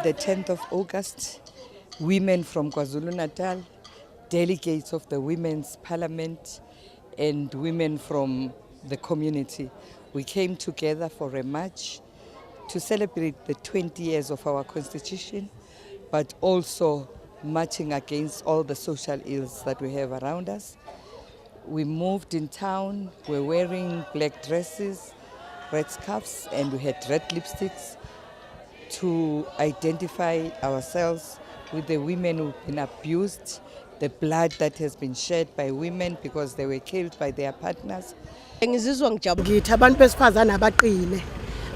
the 10th of August, women from KwaZulu-Natal, delegates of the Women's Parliament, and women from the community, we came together for a march to celebrate the 20 years of our constitution, but also marching against all the social ills that we have around us. We moved in town, we're wearing black dresses, red scarves, and we had red lipsticks to identify ourselves with the women who've been abused, the blood that has been shed by women because they were killed by their partners. Ngizizwa ngijabule ngithi abantu besifazana abaqine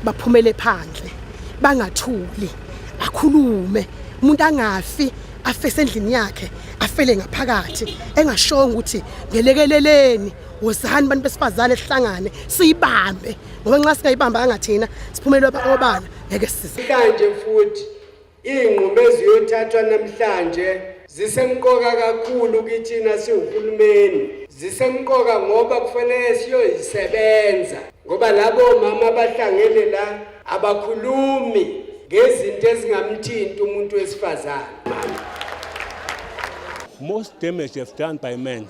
baphumele phandle bangathuli akhulume umuntu angafi afese endlini yakhe afele ngaphakathi engashonga ukuthi ngelekeleleni wozani abantu besifazane sihlangane siyibambe ngoba nxa singayibamba ngathina siphumele obana ngeke sisize kanje futhi inqumo eziyothathwa namhlanje zisemqoka kakhulu kithina siwuhulumeni zisemqoka ngoba kufanele siyoyisebenza ngoba labo mama abahlangene la abakhulumi ngezinto ezingamthinta umuntu wesifazane. Most damage is done by men,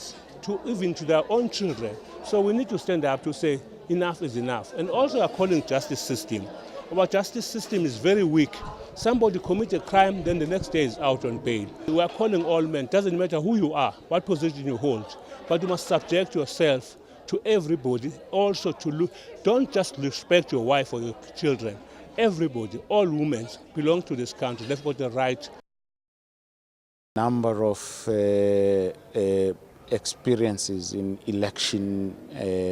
even to their own children. So we need to stand up to say enough is enough. And also are calling justice system. Our justice system is very weak. Somebody commits a crime, then the next day is out on bail. We are calling all men, doesn't matter who you are, what position you hold, but you must subject yourself to everybody. Also don't just respect your wife or your children. Everybody, all women belong to this country. They've got the right. Number of experiences in election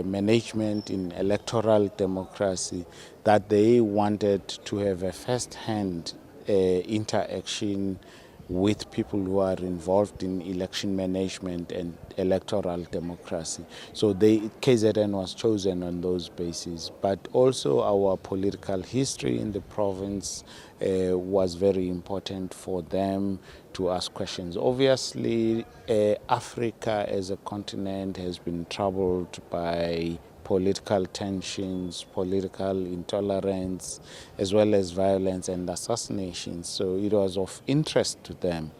management, in electoral democracy, that they wanted to have a first-hand interaction with people who are involved in election management and electoral democracy. So KZN was chosen on those bases. But also our political history in the province was very important for them to ask questions. Obviously, Africa as a continent has been troubled by political tensions, political intolerance, as well as violence and assassinations. So it was of interest to them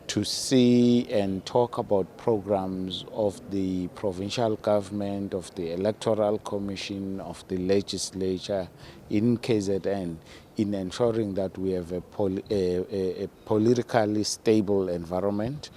to see and talk about programs of the provincial government, of the Electoral Commission, of the legislature in KZN in ensuring that we have a politically stable environment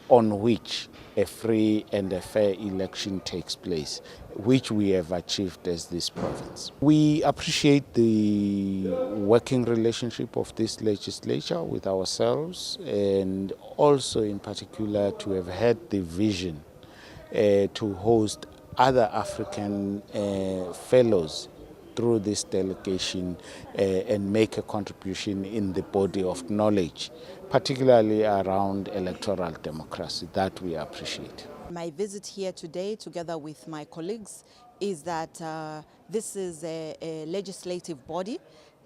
on which a free and a fair election takes place, which we have achieved as this province. We appreciate the working relationship of this legislature with ourselves, and also in particular to have had the vision to host other African fellows through this delegation and make a contribution in the body of knowledge, particularly around electoral democracy. That we appreciate. My visit here today, together with my colleagues, is that this is a legislative body,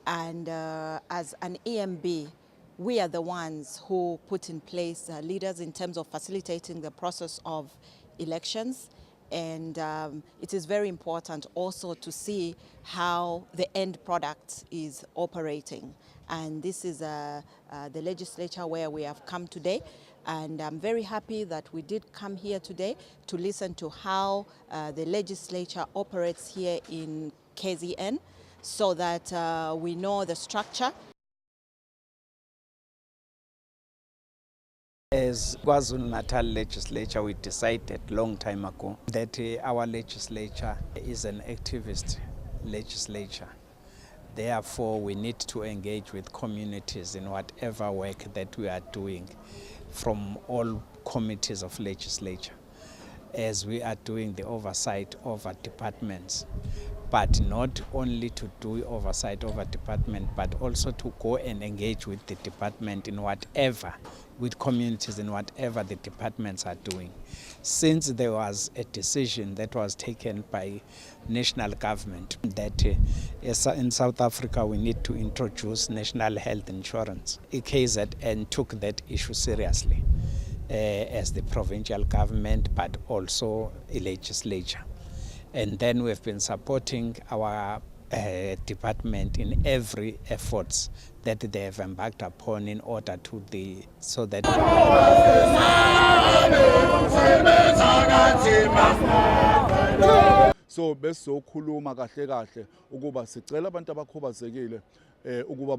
and as an EMB, we are the ones who put in place leaders in terms of facilitating the process of elections. And it is very important also to see how the end product is operating. And this is the legislature where we have come today. And I'm very happy that we did come here today to listen to how the legislature operates here in KZN, so that we know the structure. As KwaZulu-Natal legislature, we decided a long time ago that our legislature is an activist legislature. Therefore, we need to engage with communities in whatever work that we are doing from all committees of legislature, as we are doing the oversight over departments. But not only to do oversight over department, but also to go and engage with the department in whatever, with communities in whatever the departments are doing. Since there was a decision that was taken by national government that in South Africa we need to introduce national health insurance, KZN took that issue seriously as the provincial government, but also a legislature. And then we've been supporting our department in every efforts that they have embarked upon in order to so that so besizokhuluma kahle kahle ukuba sicela abantu abakhubazekile ukuba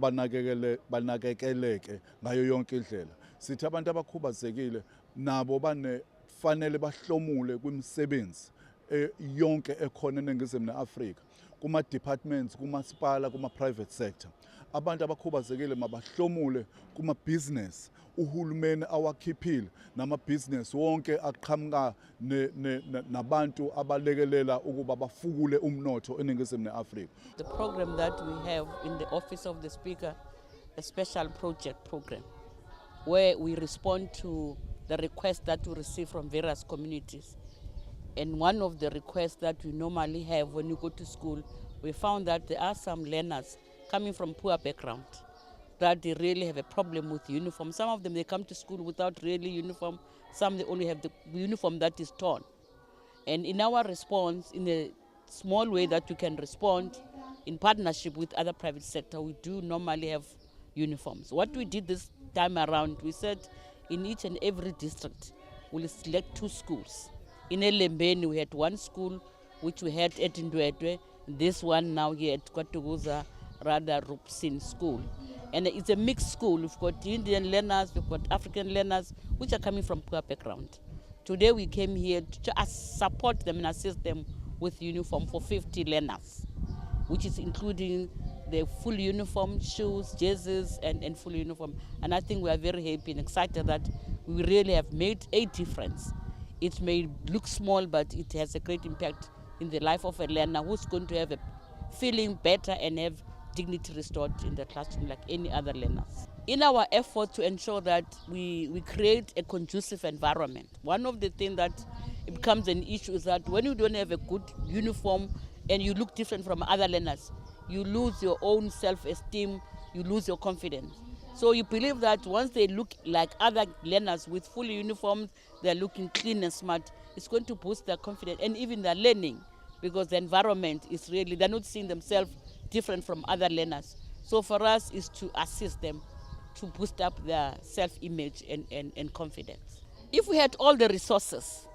banakekeleke ngayo yonke indlela. Sithi abantu abakhubazekile nabo fanele bahlomule kwimisebenzi yonke ekhona eNingizimu neAfrika, kuma departments, kumasipala, kuma private sector. Abantu abakhubazekile mabahlomule kuma business, uhulumeni awakhiphile namabhizinesi wonke aqhamuka nabantu abalekelela ukuba bafukule umnotho eNingizimu neAfrika. The program that we have in the Office of the Speaker, a special project program, where we respond to the requests that we receive from various communities. And one of the requests that we normally have when you go to school, we found that there are some learners coming from poor background that they really have a problem with uniform. Some of them, they come to school without really uniform. Some, they only have the uniform that is torn. And in our response, in a small way that we can respond, in partnership with other private sector, we do normally have uniforms. What we did this time around, we said in each and every district, we'll select 2 schools. In Elembeni, we had 1 school, which we had at Ndwedwe. This one now here at Kwatuguza, rather Rupsin School. And it's a mixed school. We've got Indian learners, we've got African learners, which are coming from poor background. Today we came here to support them and assist them with uniform for 50 learners, which is including the full uniform, shoes, jerseys, and full uniform. And I think we are very happy and excited that we really have made a difference. It may look small, but it has a great impact in the life of a learner who's going to have a feeling better and have dignity restored in the classroom like any other learners. In our effort to ensure that we create a conducive environment, one of the things that it becomes an issue is that when you don't have a good uniform and you look different from other learners, you lose your own self-esteem, you lose your confidence. So you believe that once they look like other learners with full uniforms, they're looking clean and smart, it's going to boost their confidence and even their learning, because the environment is really, they're not seeing themselves different from other learners. So for us is to assist them to boost up their self-image and confidence. If we had all the resources,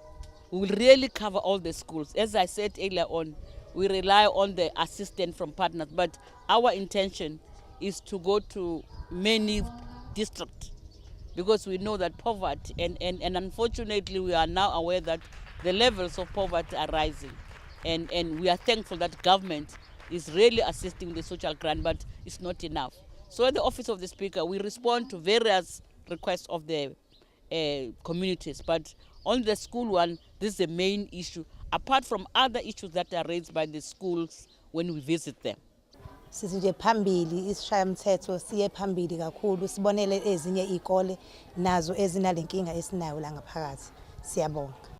we will really cover all the schools. As I said earlier on, we rely on the assistance from partners, but our intention is to go to many districts, because we know that poverty, and unfortunately we are now aware that the levels of poverty are rising. And we are thankful that government is really assisting the social grant, but it's not enough. So at the Office of the Speaker, we respond to various requests of the communities, but on the school one, this is the main issue, apart from other issues that are raised by the schools when we visit them. Sithi nje phambili isishayamthetho siye phambili kakhulu, sibonele ezinye izikole nazo ezinalenkinga esinayo la ngaphakathi. Siyabonga.